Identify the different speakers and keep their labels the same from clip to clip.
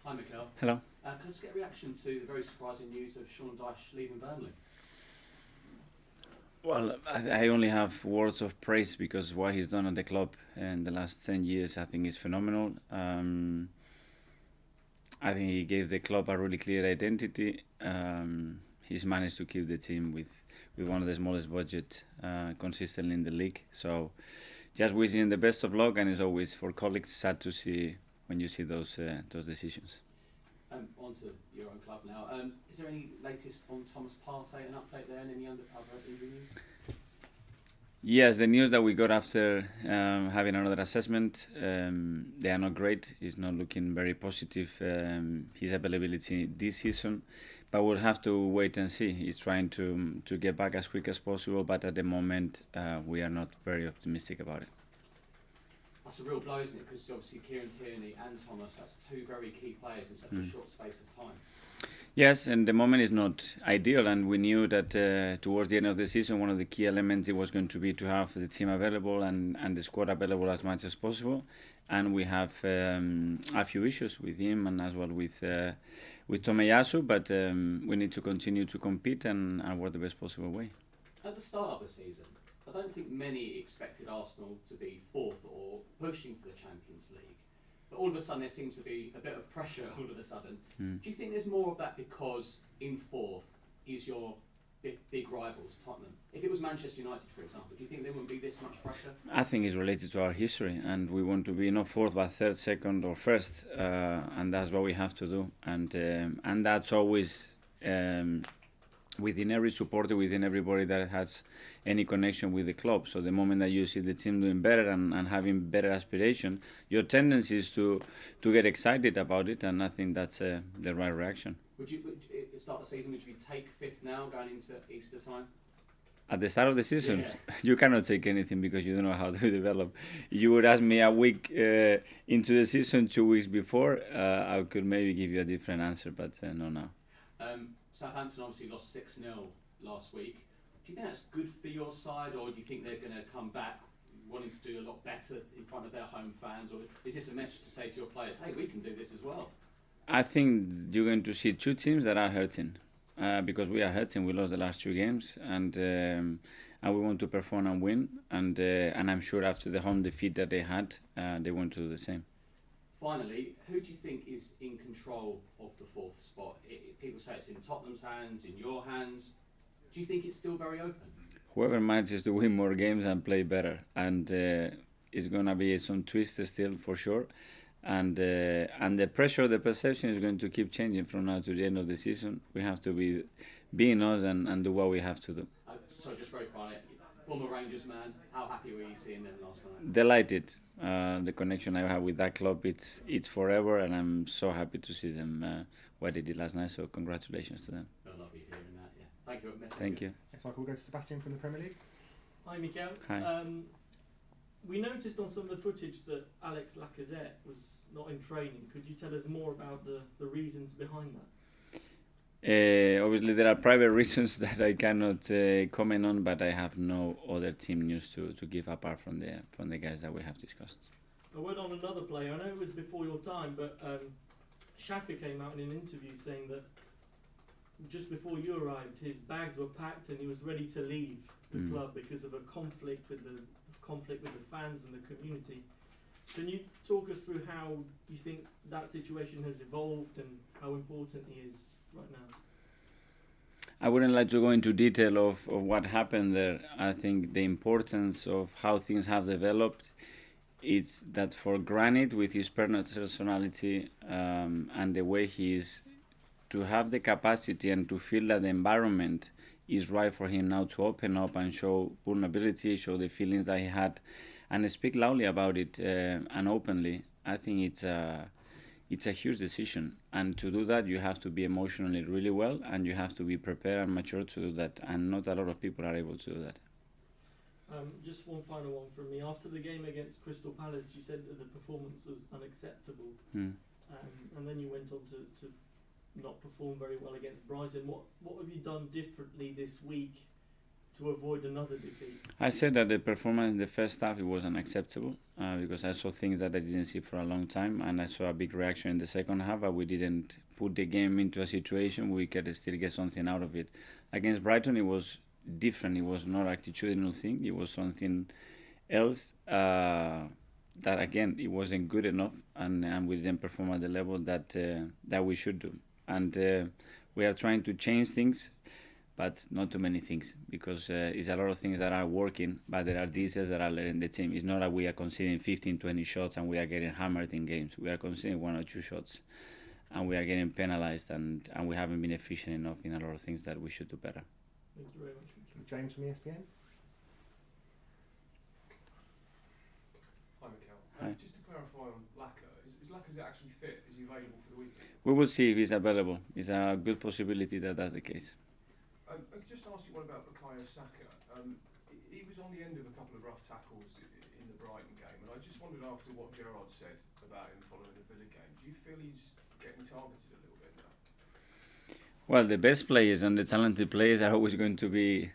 Speaker 1: Hi, Mikel.
Speaker 2: Hello.
Speaker 1: Can I just get a reaction to the very surprising news of Sean Dyche leaving Burnley?
Speaker 2: Well, I only have words of praise because what he's done at the club in the last 10 years, I think, is phenomenal. I think he gave the club a really clear identity. He's managed to keep the team with one of the smallest budget consistently in the league. So just wishing him the best of luck, and it's always for colleagues sad to see when you see those decisions.
Speaker 1: On to your own club now. Is there any latest on Thomas Partey, an update there, and any other injury news?
Speaker 2: Yes, the news that we got after having another assessment, they are not great. It's not looking very positive, his availability this season. But we'll have to wait and see. He's trying to get back as quick as possible, but at the moment, we are not very optimistic about it.
Speaker 1: That's a real blow, isn't it? Because obviously Kieran Tierney and Thomas, that's two very key players in such a short space of time.
Speaker 2: Yes, and the moment is not ideal, and we knew that towards the end of the season, one of the key elements it was going to be to have the team available and the squad available as much as possible. And we have a few issues with him and as well with Tomiyasu, but we need to continue to compete and work the best possible way.
Speaker 1: At the start of the season, I don't think many expected Arsenal to be fourth or pushing for the Champions League. But all of a sudden there seems to be a bit of pressure all of a sudden. Do you think there's more of that because in fourth is your big rivals, Tottenham? If it was Manchester United, for example, do you think there wouldn't be this much pressure?
Speaker 2: I think it's related to our history, and we want to be not fourth but third, second or first, and that's what we have to do. And that's always within every supporter, within everybody that has any connection with the club. So the moment that you see the team doing better and having better aspiration, your tendency is to get excited about it, and I think that's the right reaction.
Speaker 1: Would you start the season, would you take fifth now going into Easter time?
Speaker 2: At the start of the season,
Speaker 1: yeah.
Speaker 2: You cannot take anything because you don't know how to develop. You would ask me a week into the season, 2 weeks before, I could maybe give you a different answer, but no now.
Speaker 1: Southampton obviously lost 6-0 last week. Do you think that's good for your side, or do you think they're going to come back wanting to do a lot better in front of their home fans, or is this a message to say to your players, hey, we can do this as well?
Speaker 2: I think you're going to see two teams that are hurting because we are hurting. We lost the last 2 games, and we want to perform and win, and I'm sure after the home defeat that they had, they want to do the same.
Speaker 1: Finally, who do you think is in control of the fourth spot? People say it's in Tottenham's hands, in your hands. Do you think it's still very open?
Speaker 2: Whoever manages to win more games and play better, and it's gonna be some twists still for sure, and the pressure, the perception is going to keep changing from now to the end of the season. We have to be in us and do what we have to do.
Speaker 1: So just very finally, former Rangers man, how happy were you seeing them last night?
Speaker 2: Delighted. The connection I have with that club, it's forever, and I'm so happy to see them what they did last night. So congratulations to them.
Speaker 1: I love you hearing that. Yeah, thank you.
Speaker 2: Thank you.
Speaker 3: Next, Michael, we'll go to Sebastian from the Premier League.
Speaker 4: Hi, Mikel.
Speaker 2: Hi.
Speaker 4: We noticed on some of the footage that Alex Lacazette was not in training. Could you tell us more about the reasons behind that?
Speaker 2: Obviously, there are private reasons that I cannot comment on, but I have no other team news to give apart from the guys that we have discussed.
Speaker 4: I went on another player. I know it was before your time, but Xhaka came out in an interview saying that just before you arrived, his bags were packed and he was ready to leave the club because of a conflict with the fans and the community. Can you talk us through how you think that situation has evolved and how important he is right now?
Speaker 2: I wouldn't like to go into detail of what happened there. I think the importance of how things have developed, it's that for granted with his personality and the way he is, to have the capacity and to feel that the environment is right for him now to open up and show vulnerability, show the feelings that he had, and speak loudly about it and openly. I think it's a huge decision, and to do that you have to be emotionally really well, and you have to be prepared and mature to do that, and not a lot of people are able to do that.
Speaker 4: Just one final one from me. After the game against Crystal Palace, you said that the performance was unacceptable, and then you went on to not perform very well against Brighton. What have you done differently this week to avoid another defeat?
Speaker 2: I said that the performance in the first half it was unacceptable because I saw things that I didn't see for a long time, and I saw a big reaction in the second half, but we didn't put the game into a situation where we could still get something out of it. Against Brighton, it was different. It was not an attitudinal thing. It was something else that, again, it wasn't good enough, and we didn't perform at the level that we should do. And we are trying to change things, but not too many things, because it's a lot of things that are working, but there are details that are letting the team. It's not that we are conceding 15, 20 shots and we are getting hammered in games. We are conceding 1 or 2 shots, and we are getting penalised, and we haven't been efficient enough in a lot of things that we should do better.
Speaker 4: Thank you very much.
Speaker 3: James from ESPN.
Speaker 5: Hi, Mikel.
Speaker 2: Hi.
Speaker 5: Just to clarify on Laka, is Laka actually fit? Is he available for the weekend?
Speaker 2: We will see if he's available. It's a good possibility that that's the case.
Speaker 5: I could just ask you one about Bukayo Saka. He was on the end of a couple of rough tackles in the Brighton game, and I just wondered, after what Gerrard said about him following the Villa game, do you feel he's getting targeted a little bit now?
Speaker 2: Well, the best players and the talented players are always going to be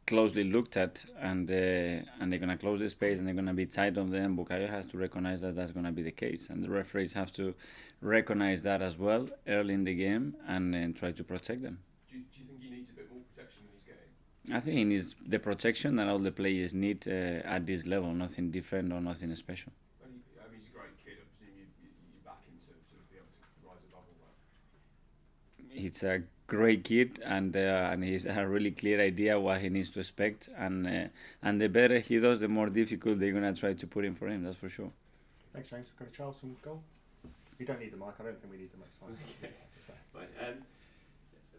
Speaker 2: closely looked at, and they're going to close the space and they're going to be tight on them. Bukayo has to recognize that that's going to be the case, and the referees have to recognize that as well early in the game and try to protect them.
Speaker 5: Do you think he needs a bit more protection than he's getting?
Speaker 2: I think he needs the protection that all the players need at this level, nothing different or nothing special.
Speaker 5: I mean, he's a great kid. I presume you back him to sort of be able to rise above all that.
Speaker 2: He's a great kid, and he's a really clear idea what he needs to expect, and the better he does, the more difficult they're going to try to put in for him, that's for sure.
Speaker 3: Thanks, James. Go to Charles from goal. You don't need the mic. I don't think we need the mic.
Speaker 6: Okay. Right.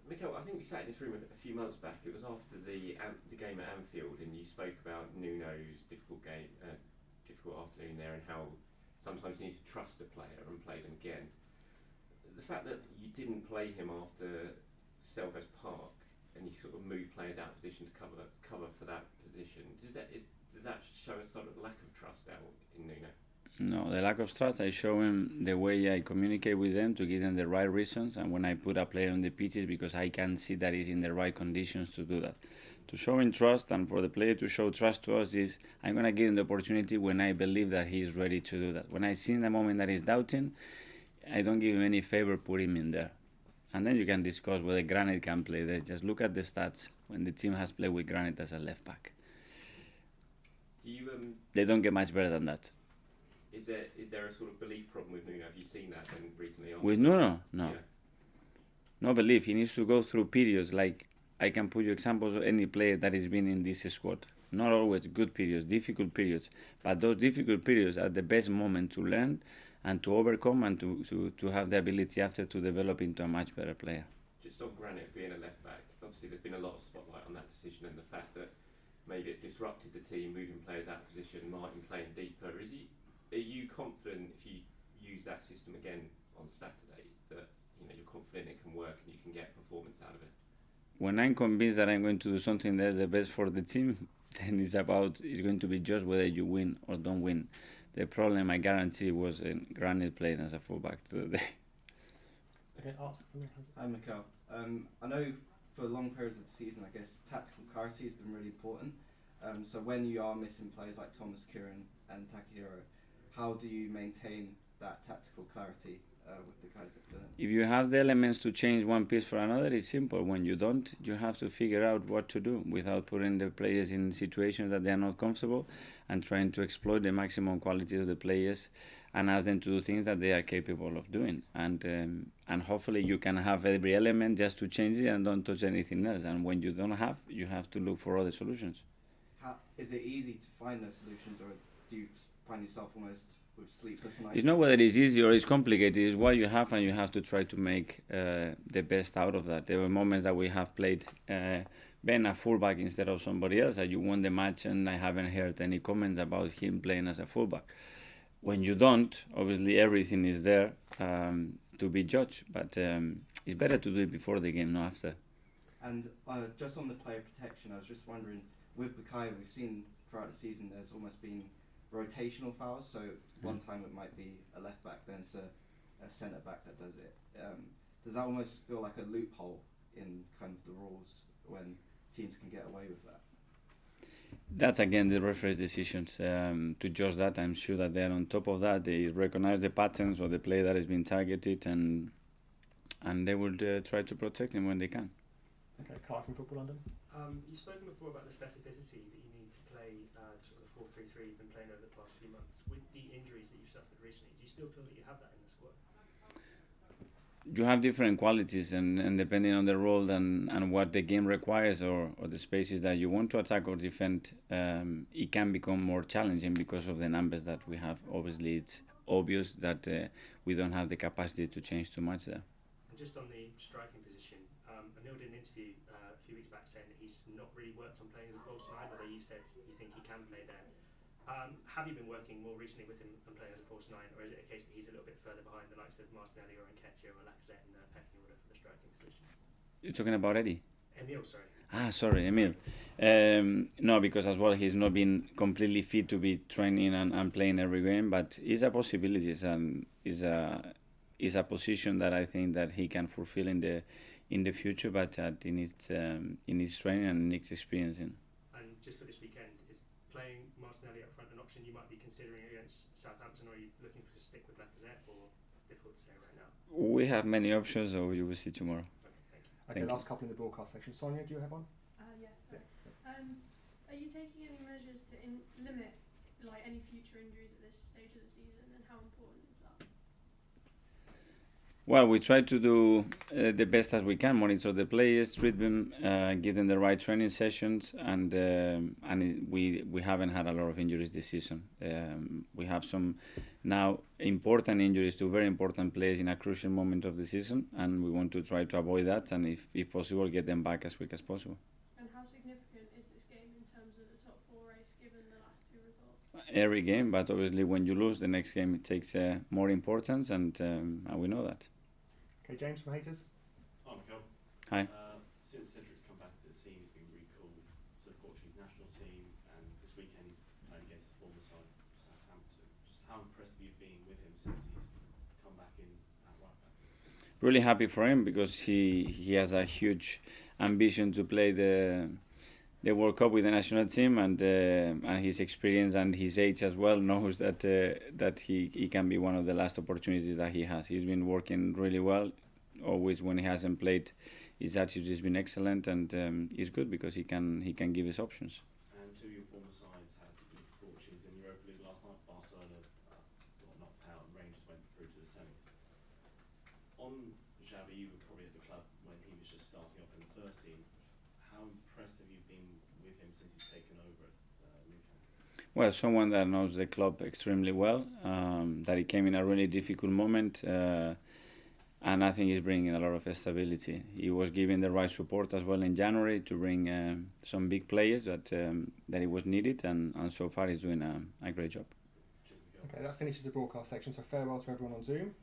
Speaker 6: Mikel, I think we sat in this room a few months back. It was after the game at Anfield, and you spoke about Nuno's difficult afternoon there, and how sometimes you need to trust a player and play them again. The fact that you didn't play him after Selhurst Park, and you sort of moved players out of position to cover for that position, does that show a sort of lack of trust out in Nuno?
Speaker 2: No, the lack of trust, I show him the way I communicate with them to give them the right reasons, and when I put a player on the pitches, because I can see that he's in the right conditions to do that. To show him trust, and for the player to show trust to us, is I'm going to give him the opportunity when I believe that he is ready to do that. When I see in the moment that he's doubting, I don't give him any favor, put him in there. And then you can discuss whether Granit can play there. Just look at the stats when the team has played with Granit as a left back. They don't get much better than that.
Speaker 6: Is there a sort of belief problem with Nuno? Have you seen that then recently?
Speaker 2: With Nuno? No.
Speaker 6: Yeah.
Speaker 2: No belief. He needs to go through periods. Like, I can put you examples of any player that has been in this squad. Not always good periods, difficult periods. But those difficult periods are the best moment to learn and to overcome, and to have the ability after to develop into a much better player.
Speaker 6: Just on Granit being a left back, obviously there's been a lot of spotlight on that decision, and the fact that maybe it disrupted the team, moving players out of position, Martin playing deeper. Are you confident if you use that system again on Saturday that you're confident it can work and you can get performance out of it?
Speaker 2: When I'm convinced that I'm going to do something that's the best for the team, then it's going to be just whether you win or don't win. The problem, I guarantee, was Granit playing as a fullback today.
Speaker 3: Okay,
Speaker 7: Hi, Mikel. I know for long periods of the season, I guess tactical clarity has been really important. So when you are missing players like Thomas Kieran and Takahiro, how do you maintain that tactical clarity with the guys that fill in?
Speaker 2: If you have the elements to change one piece for another, it's simple. When you don't, you have to figure out what to do without putting the players in situations that they are not comfortable, and trying to exploit the maximum qualities of the players and ask them to do things that they are capable of doing. And hopefully you can have every element just to change it and don't touch anything else. And when you don't have, you have to look for other solutions.
Speaker 7: Is it easy to find those solutions, or do you find yourself almost with sleepless nights?
Speaker 2: It's not whether it's easy or it's complicated. It's what you have, and you have to try to make the best out of that. There were moments that we have played Ben a fullback instead of somebody else, and you won the match, and I haven't heard any comments about him playing as a fullback. When you don't, obviously everything is there to be judged, but it's better to do it before the game, not after.
Speaker 7: And just on the player protection, I was just wondering, with Bukayo, we've seen throughout the season there's almost been rotational fouls, so one time it might be a left back, then it's a centre back that does it. Does that almost feel like a loophole in kind of the rules when teams can get away with that?
Speaker 2: That's again the referee's decisions to judge that. I'm sure that they're on top of that. They recognize the patterns of the play that has been targeted, and they will try to protect him when they can.
Speaker 3: Okay, Kai from Football London.
Speaker 8: You've spoken before about the specificity that you need to play sort of the 4-3-3 you've been playing over the past few months. With the injuries that you've suffered recently, do you still feel that you have that in the squad?
Speaker 2: You have different qualities, and depending on the role and what the game requires, or the spaces that you want to attack or defend, it can become more challenging because of the numbers that we have. Obviously, it's obvious that we don't have the capacity to change too much there.
Speaker 8: And just on the striking position, Anil did an interview a few weeks back saying that he's not really worked on playing as a false nine, although you said you think he can play there. Have you been working more recently with him and playing as a false nine, or is it a case that he's a little bit further behind the likes of Martinelli or Nketiah or Lacazette in the pecking order for the striking position?
Speaker 2: You're talking about Eddie?
Speaker 8: Emil, sorry.
Speaker 2: Sorry, Emil. No, because as well he's not been completely fit to be training and playing every game, but it's a possibility. It's a position that I think that he can fulfill in the future, but it needs training and needs experience in.
Speaker 8: And just for this weekend, is playing Martinelli up front an option you might be considering against Southampton, or are you looking to stick with Lacazette, or difficult to say right now?
Speaker 2: We have many options, so you will see tomorrow.
Speaker 3: Okay,
Speaker 2: Thank
Speaker 3: last couple in the broadcast section. Sonia, do you have one?
Speaker 9: Yes. Are you taking any measures to limit any future injuries at this stage of the season, and how important is that?
Speaker 2: Well, we try to do the best as we can, monitor the players, treat them, give them the right training sessions, and we haven't had a lot of injuries this season. We have some now important injuries to very important players in a crucial moment of the season, and we want to try to avoid that, and if possible, get them back as quick as possible.
Speaker 9: And how significant is this game in terms of the top four race, given the last two results?
Speaker 2: Every game, but obviously when you lose, the next game it takes more importance, and we know that.
Speaker 3: Okay, James from Haters.
Speaker 10: Hi, Mikel.
Speaker 2: Hi.
Speaker 10: Since Cedric's come back to the team, he's been recalled to the Portuguese national team, and this weekend he's playing against his former side, Southampton. Just how impressed have you been with him since he's come back in at right back?
Speaker 2: Really happy for him, because he has a huge ambition to play the World Cup with the national team, and his experience and his age as well knows that he can be one of the last opportunities that he has. He's been working really well. Always when he hasn't played, his attitude has been excellent, and it's good because he can give his options.
Speaker 10: And two of your former sides had good fortunes in Europa League last night. Barcelona got knocked out, and Rangers went through to the semis. On Xavi, you were probably at the club when he was just starting off in the first team. How impressed have you been with him since he's taken over at Newcastle?
Speaker 2: Well, someone that knows the club extremely well, that he came in a really difficult moment, and I think he's bringing a lot of stability. He was given the right support as well in January to bring some big players that he was needed, and so far he's doing a great job.
Speaker 3: Okay, that finishes the broadcast section, so farewell to everyone on Zoom.